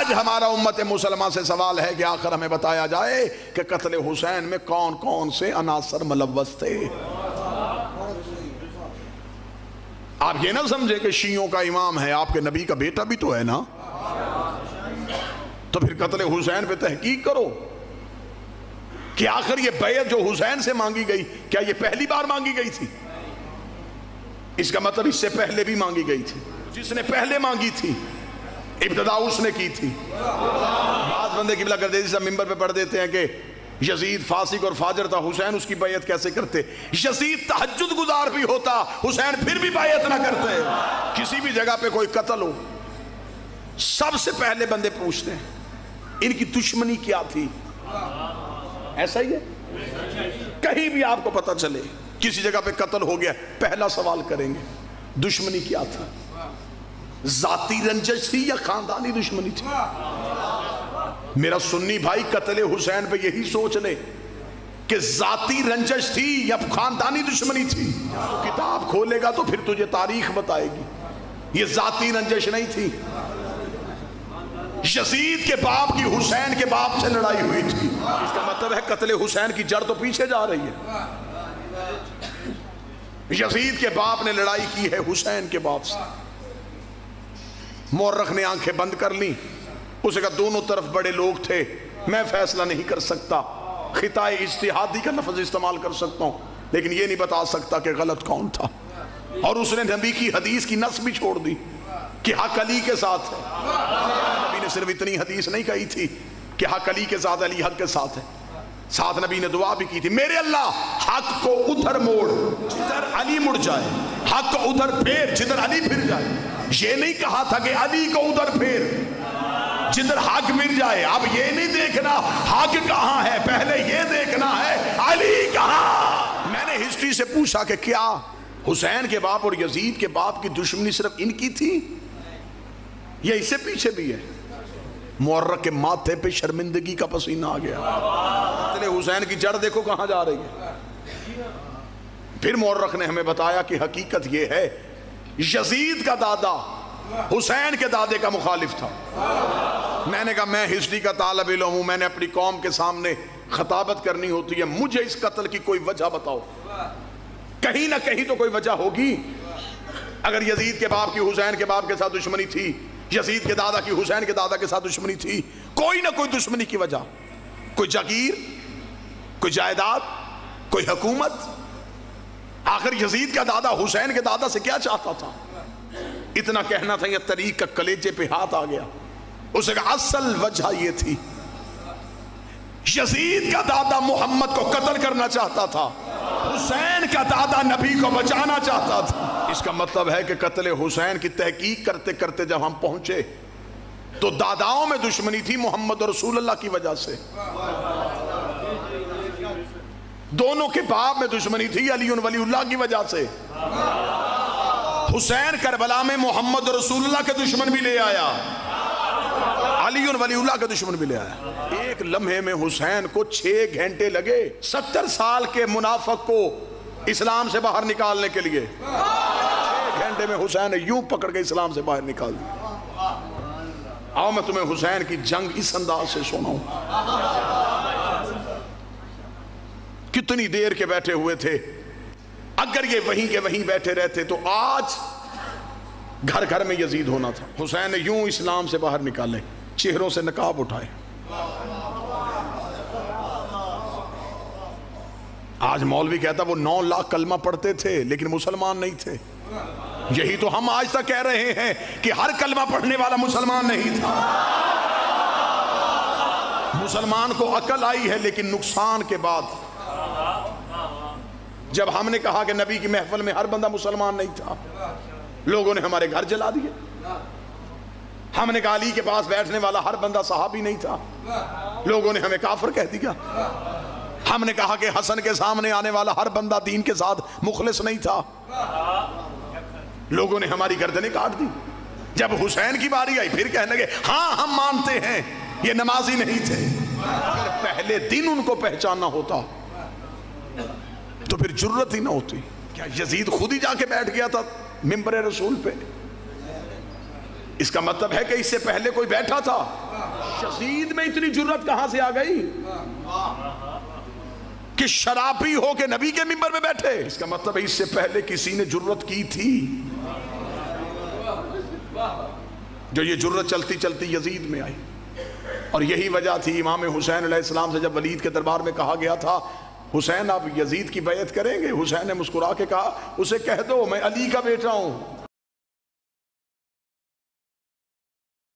آج ہمارا امت مسلمہ سے سوال ہے کہ آخر ہمیں بتایا جائے کہ قتل حسین میں کون کون سے عناصر ملوث تھے۔ آپ یہ نہ سمجھے کہ شیعوں کا امام ہے، آپ کے نبی کا بیٹا بھی تو ہے نا، تو پھر قتل حسین پہ تحقیق کرو کہ آخر یہ بیعت جو حسین سے مانگی گئی کیا یہ پہلی بار مانگی گئی تھی؟ اس کا مطلب اس سے پہلے بھی مانگی گئی تھی۔ جس نے پہلے مانگی تھی ابتدا اس نے کی تھی۔ بعض بندے قبلہ گردیزی سے ممبر پہ پڑھ دیتے ہیں کہ یزید فاسق اور فاجر تھا، حسین اس کی بیعت کیسے کرتے؟ یزید تہجد گزار بھی ہوتا، حسین پھر بھی بیعت نہ کرتے۔ کسی بھی جگہ پہ کوئی قتل ہو، سب سے پہلے بندے پوچھتے ہیں ان کی دشمنی کیا تھی؟ ایسا ہی ہے؟ کہیں بھی آپ کو پتہ چلے کسی جگہ پہ قتل ہو گیا، پہلا سوال کریں گے دشمنی کیا تھی؟ ذاتی رنجش تھی یا خاندانی دشمنی تھی؟ میرا سنی بھائی قتل حسین پہ یہی سوچ لے کہ ذاتی رنجش تھی یا خاندانی دشمنی تھی۔ کتاب کھولے گا تو پھر تجھے تاریخ بتائے گی یہ ذاتی رنجش نہیں تھی۔ یزید کے باپ کی حسین کے باپ سے لڑائی ہوئی تھی، اس کا مطلب ہے قتل حسین کی جڑ تو پیچھے جا رہی ہے۔ یزید کے باپ نے لڑائی کی ہے حسین کے باپ سے۔ مورخ نے آنکھیں بند کر لی، اسے کہا دونوں طرف بڑے لوگ تھے، میں فیصلہ نہیں کر سکتا، خطۂ اجتہادی کا لفظ استعمال کر سکتا ہوں لیکن یہ نہیں بتا سکتا کہ غلط کون تھا۔ اور اس نے نبی کی حدیث کی نص بھی چھوڑ دی کہ حق علی کے ساتھ ہے۔ نبی نے صرف اتنی حدیث نہیں کہی تھی کہ حق علی کے ساتھ، علی حق کے ساتھ ہے، ساتھ نبی نے دعا بھی کی تھی میرے اللہ حق کو ادھر موڑ جدھر علی مڑ جائے، حق کو ادھر پھیر جدھر علی پھر جائے۔ یہ نہیں کہا تھا کہ علی کو ادھر پھیر جدھر حق مل جائے۔ اب یہ نہیں دیکھنا حق کہاں ہے، پہلے یہ دیکھنا ہے علی کہاں۔ میں نے ہسٹری سے پوچھا کہ کیا حسین کے باپ اور یزید کے باپ کی دشمنی صرف ان کی تھی یا اس سے پیچھے بھی ہے؟ مورخ کے ماتھے پہ شرمندگی کا پسینہ آ گیا۔ قتل حسین کی جڑ دیکھو کہاں جا رہی ہے۔ پھر مورخ نے ہمیں بتایا کہ حقیقت یہ ہے یزید کا دادا حسین کے دادے کا مخالف تھا۔ میں نے کہا میں ہسٹری کا طالب علم ہوں، میں نے اپنی قوم کے سامنے خطابت کرنی ہوتی ہے، مجھے اس قتل کی کوئی وجہ بتاؤ، کہیں نہ کہیں تو کوئی وجہ ہوگی۔ اگر یزید کے باپ کی حسین کے باپ کے ساتھ دشمنی تھی، یزید کے دادا کی حسین کے دادا کے ساتھ دشمنی تھی، کوئی نہ کوئی دشمنی کی وجہ، کوئی جاگیر، کوئی جائیداد، کوئی حکومت۔ آخر یزید کا دادا حسین کے دادا سے کیا چاہتا تھا؟ اتنا کہنا تھا، یہ طریق کا کلیجے پہ ہاتھ آ گیا۔ اسے کہا اصل وجہ یہ تھی یزید کا دادا محمد کو قتل کرنا چاہتا تھا، حسین کا دادا نبی کو بچانا چاہتا تھا۔ اس کا مطلب ہے کہ قتل حسین کی تحقیق کرتے کرتے جب ہم پہنچے تو داداؤں میں دشمنی تھی محمد رسول اللہ کی وجہ سے، دونوں کے باپ میں دشمنی تھی علی ولی اللہ کی وجہ سے۔ حسین کربلا میں محمد رسول اللہ کے دشمن بھی لے آیا، علی ولی اللہ کے دشمن بھی لے آیا۔ ایک لمحے میں حسین کو 6 گھنٹے لگے 70 سال کے منافق کو اسلام سے باہر نکالنے کے لیے۔ 6 گھنٹے میں حسین نے یوں پکڑ کے اسلام سے باہر نکال دیا۔ آؤ میں تمہیں حسین کی جنگ اس انداز سے سناؤں۔ کتنی دیر کے بیٹھے ہوئے تھے، اگر یہ وہیں کے وہیں بیٹھے رہتے تو آج گھر گھر میں یزید ہونا تھا۔ حسین نے یوں اسلام سے باہر نکالے، چہروں سے نقاب اٹھائے۔ آج مولوی کہتا وہ 9 لاکھ کلمہ پڑھتے تھے لیکن مسلمان نہیں تھے۔ یہی تو ہم آج تک کہہ رہے ہیں کہ ہر کلمہ پڑھنے والا مسلمان نہیں تھا۔ مسلمان کو عقل آئی ہے لیکن نقصان کے بعد۔ جب ہم نے کہا کہ نبی کی محفل میں ہر بندہ مسلمان نہیں تھا، لوگوں نے ہمارے گھر جلا دیے۔ ہم نے کہا علی کے پاس بیٹھنے والا ہر بندہ صحابی نہیں تھا، لوگوں نے ہمیں کافر کہہ دیا۔ ہم نے کہا کہ حسن کے سامنے آنے والا ہر بندہ دین کے ساتھ مخلص نہیں تھا، لوگوں نے ہماری گردنیں کاٹ دی۔ جب حسین کی باری آئی پھر کہنے لگے ہاں ہم مانتے ہیں یہ نمازی نہیں تھے۔ اگر پہلے دن ان کو پہچاننا ہوتا تو پھر جرت ہی نہ ہوتی۔ کیا یزید خود ہی جا کے بیٹھ گیا تھا ممبر رسول پہ؟ اس کا مطلب ہے کہ اس سے پہلے کوئی بیٹھا تھا۔ یزید میں اتنی جرت کہاں سے آ گئی کہ شرابی ہو کے نبی کے منبر میں بیٹھے؟ اس کا مطلب ہے اس سے پہلے کسی نے جرت کی تھی، جو یہ جرت چلتی چلتی یزید میں آئی۔ اور یہی وجہ تھی امام حسین علیہ السلام سے جب ولید کے دربار میں کہا گیا تھا حسین آپ یزید کی بیعت کریں گے؟ حسین نے مسکرا کے کہا اسے کہہ دو میں علی کا بیٹا ہوں،